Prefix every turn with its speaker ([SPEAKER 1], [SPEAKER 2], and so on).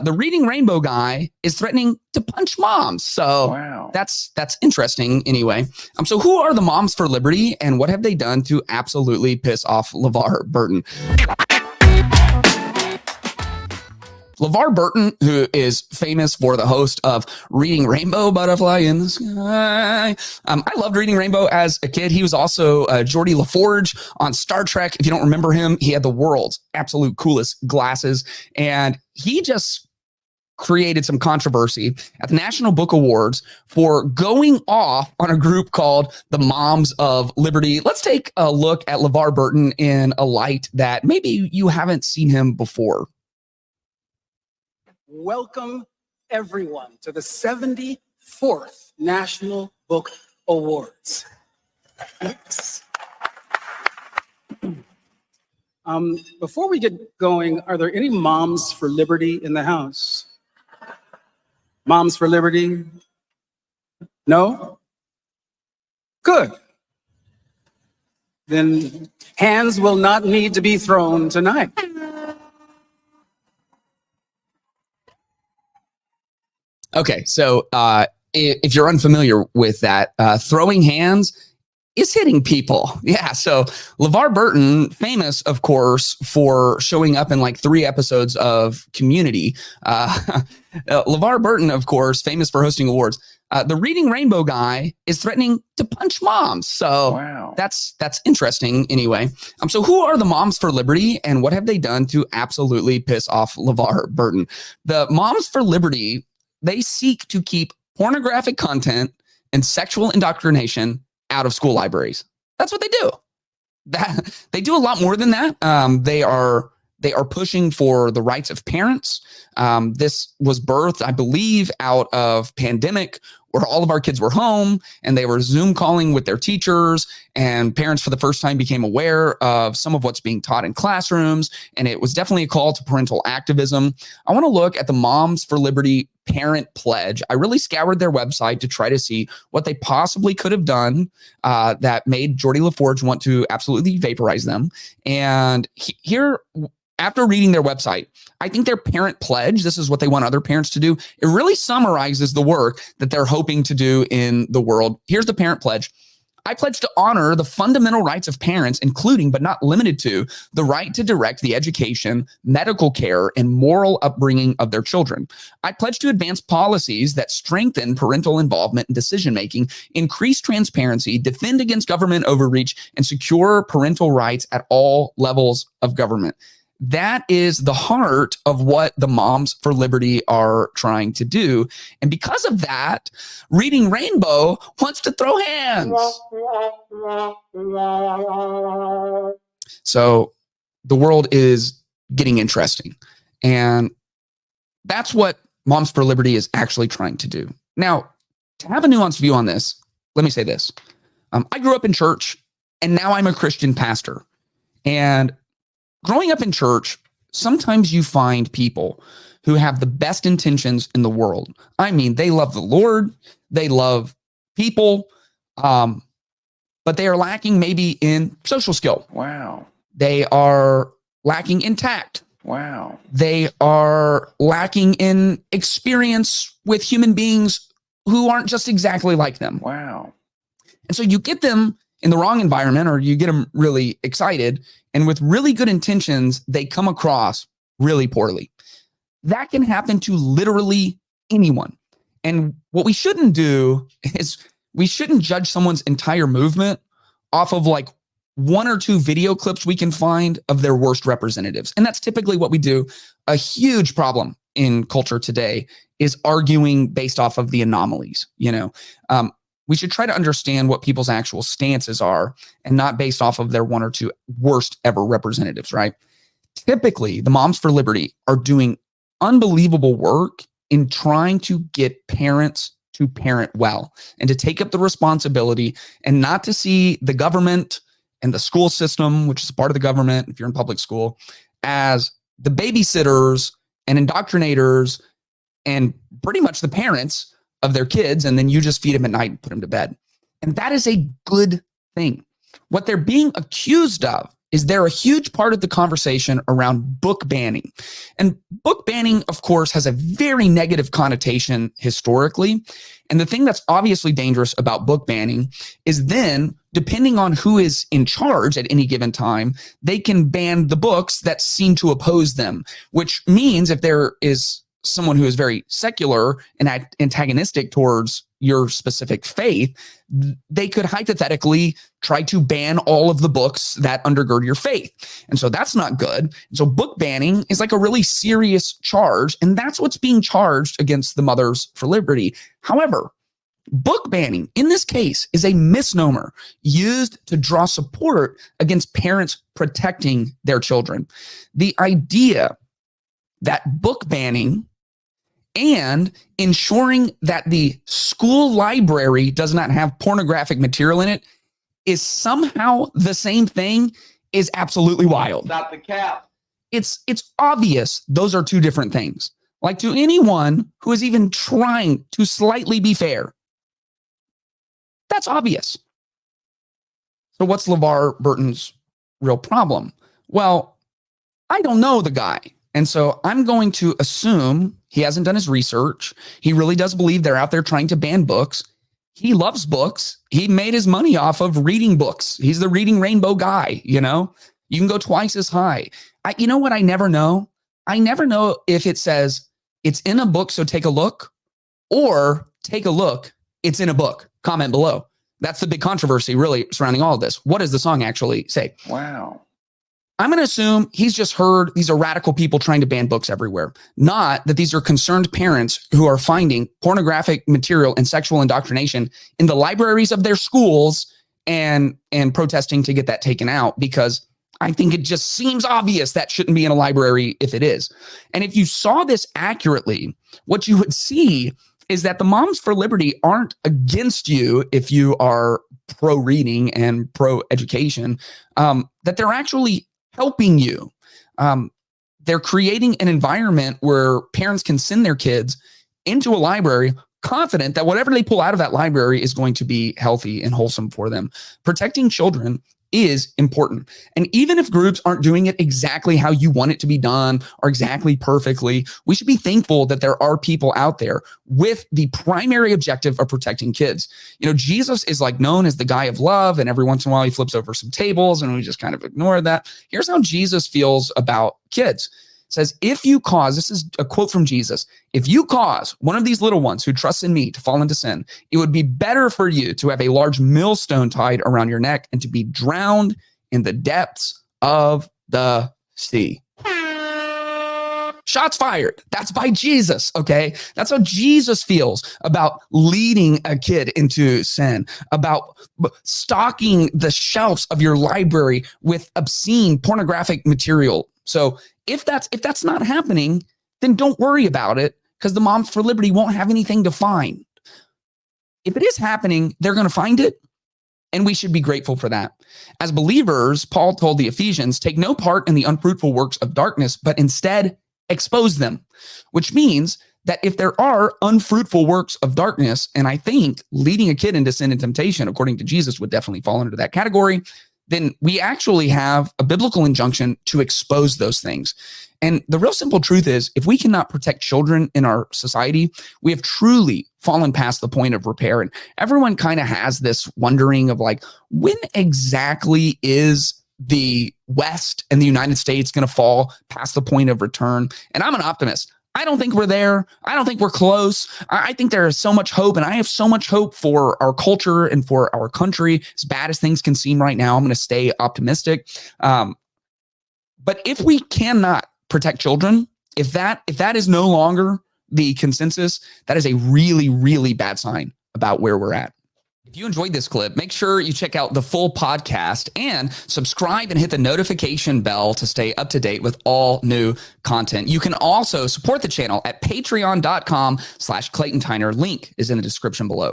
[SPEAKER 1] The Reading Rainbow guy is threatening to punch moms. So that's interesting anyway. So who are the Moms for Liberty and what have they done to absolutely piss off LeVar Burton? LeVar Burton, who is famous for the host of Reading Rainbow, Butterfly in the Sky. I loved Reading Rainbow as a kid. He was also Geordi La Forge on Star Trek. If you don't remember him, he had the world's absolute coolest glasses. And he just created some controversy at the National Book Awards for going off on a group called the Moms of Liberty. Let's take a look at LeVar Burton in a light that maybe you haven't seen him before.
[SPEAKER 2] Welcome, everyone, to the 74th National Book Awards. Thanks. Before we get going, are there any Moms for Liberty in the house? Moms for Liberty? No? Good. Then hands will not need to be thrown tonight.
[SPEAKER 1] Okay, so if you're unfamiliar with that, throwing hands is hitting people. Yeah, so LeVar Burton, famous, of course, for showing up in like 3 episodes of Community. LeVar Burton, of course, famous for hosting awards. The Reading Rainbow guy is threatening to punch moms. So that's interesting anyway. So who are the Moms for Liberty and what have they done to absolutely piss off LeVar Burton? The Moms for Liberty, they seek to keep pornographic content and sexual indoctrination out of school libraries. That's what they do. They do a lot more than that. They are pushing for the rights of parents. This was birthed, I believe, out of pandemic where all of our kids were home and they were Zoom calling with their teachers, and parents for the first time became aware of some of what's being taught in classrooms. And it was definitely a call to parental activism. I want to look at the Moms for Liberty parent pledge. I really scoured their website to try to see what they possibly could have done that made Geordi La Forge want to absolutely vaporize them. And here, after reading their website, I think their parent pledge, this is what they want other parents to do. It really summarizes the work that they're hoping to do in the world. Here's the parent pledge. I pledge to honor the fundamental rights of parents, including but not limited to the right to direct the education, medical care, and moral upbringing of their children. I pledge to advance policies that strengthen parental involvement in decision-making, increase transparency, defend against government overreach, and secure parental rights at all levels of government. That is the heart of what the Moms for Liberty are trying to do. And because of that, Reading Rainbow wants to throw hands. So the world is getting interesting. And that's what Moms for Liberty is actually trying to do. Now, to have a nuanced view on this, let me say this. I grew up in church, and now I'm a Christian pastor. And growing up in church, sometimes you find people who have the best intentions in the world. I mean, they love the Lord, they love people, but they are lacking maybe in social skill.
[SPEAKER 3] Wow.
[SPEAKER 1] They are lacking in tact.
[SPEAKER 3] Wow.
[SPEAKER 1] They are lacking in experience with human beings who aren't just exactly like them.
[SPEAKER 3] Wow.
[SPEAKER 1] And so you get them in the wrong environment, or you get them really excited, and with really good intentions, they come across really poorly. That can happen to literally anyone. And what we shouldn't do is we shouldn't judge someone's entire movement off of like 1 or 2 video clips we can find of their worst representatives. And that's typically what we do. A huge problem in culture today is arguing based off of the anomalies. We should try to understand what people's actual stances are and not based off of their 1 or 2 worst ever representatives, right? Typically, the Moms for Liberty are doing unbelievable work in trying to get parents to parent well and to take up the responsibility and not to see the government and the school system, which is part of the government if you're in public school, as the babysitters and indoctrinators and pretty much the parents of their kids, and then you just feed them at night and put them to bed. And that is a good thing. What they're being accused of is they're a huge part of the conversation around book banning. And book banning, of course, has a very negative connotation historically. And the thing that's obviously dangerous about book banning is then, depending on who is in charge at any given time, they can ban the books that seem to oppose them, which means if there is someone who is very secular and antagonistic towards your specific faith, they could hypothetically try to ban all of the books that undergird your faith. And so that's not good. So book banning is like a really serious charge, and that's what's being charged against the Mothers for Liberty. However, book banning in this case is a misnomer used to draw support against parents protecting their children. The idea that book banning and ensuring that the school library does not have pornographic material in it is somehow the same thing is absolutely wild.
[SPEAKER 3] Not the cap.
[SPEAKER 1] It's obvious those are two different things. Like, to anyone who is even trying to slightly be fair, that's obvious. So what's LeVar Burton's real problem? Well, I don't know the guy. And so I'm going to assume he hasn't done his research. He really does believe they're out there trying to ban books. He loves books. He made his money off of reading books. He's the reading rainbow guy, you know? You can go twice as high. You know what I never know? I never know if it says it's in a book, so take a look, or take a look, it's in a book. Comment below. That's the big controversy really surrounding all of this. What does the song actually say?
[SPEAKER 3] Wow.
[SPEAKER 1] I'm going to assume he's just heard these are radical people trying to ban books everywhere, not that these are concerned parents who are finding pornographic material and sexual indoctrination in the libraries of their schools and protesting to get that taken out, because I think it just seems obvious that shouldn't be in a library if it is. And if you saw this accurately, what you would see is that the Moms for Liberty aren't against you if you are pro-reading and pro-education, that they're actually helping you. They're creating an environment where parents can send their kids into a library confident that whatever they pull out of that library is going to be healthy and wholesome for them. Protecting children is important. And even if groups aren't doing it exactly how you want it to be done or exactly perfectly, we should be thankful that there are people out there with the primary objective of protecting kids. You know, Jesus is like known as the guy of love, and every once in a while he flips over some tables and we just kind of ignore that. Here's how Jesus feels about kids. It says, if you cause, this is a quote from Jesus, if you cause one of these little ones who trusts in me to fall into sin, it would be better for you to have a large millstone tied around your neck and to be drowned in the depths of the sea. Shots fired. That's by Jesus, okay? That's how Jesus feels about leading a kid into sin, about stocking the shelves of your library with obscene pornographic material. So if that's not happening, then don't worry about it, because the Moms for Liberty won't have anything to find. If it is happening, they're going to find it, and we should be grateful for that. As believers, Paul told the Ephesians, take no part in the unfruitful works of darkness, but instead expose them, which means that if there are unfruitful works of darkness, and I think leading a kid into sin and temptation, according to Jesus, would definitely fall into that category, then we actually have a biblical injunction to expose those things. And the real simple truth is, if we cannot protect children in our society, we have truly fallen past the point of repair. And everyone kind of has this wondering of like, when exactly is the West and the United States going to fall past the point of return? And I'm an optimist. I don't think we're there. I don't think we're close. I think there is so much hope, and I have so much hope for our culture and for our country. As bad as things can seem right now, I'm going to stay optimistic. But if we cannot protect children, if that is no longer the consensus, that is a really, really bad sign about where we're at. If you enjoyed this clip, make sure you check out the full podcast and subscribe and hit the notification bell to stay up to date with all new content. You can also support the channel at patreon.com/Clayton Tyner. Link is in the description below.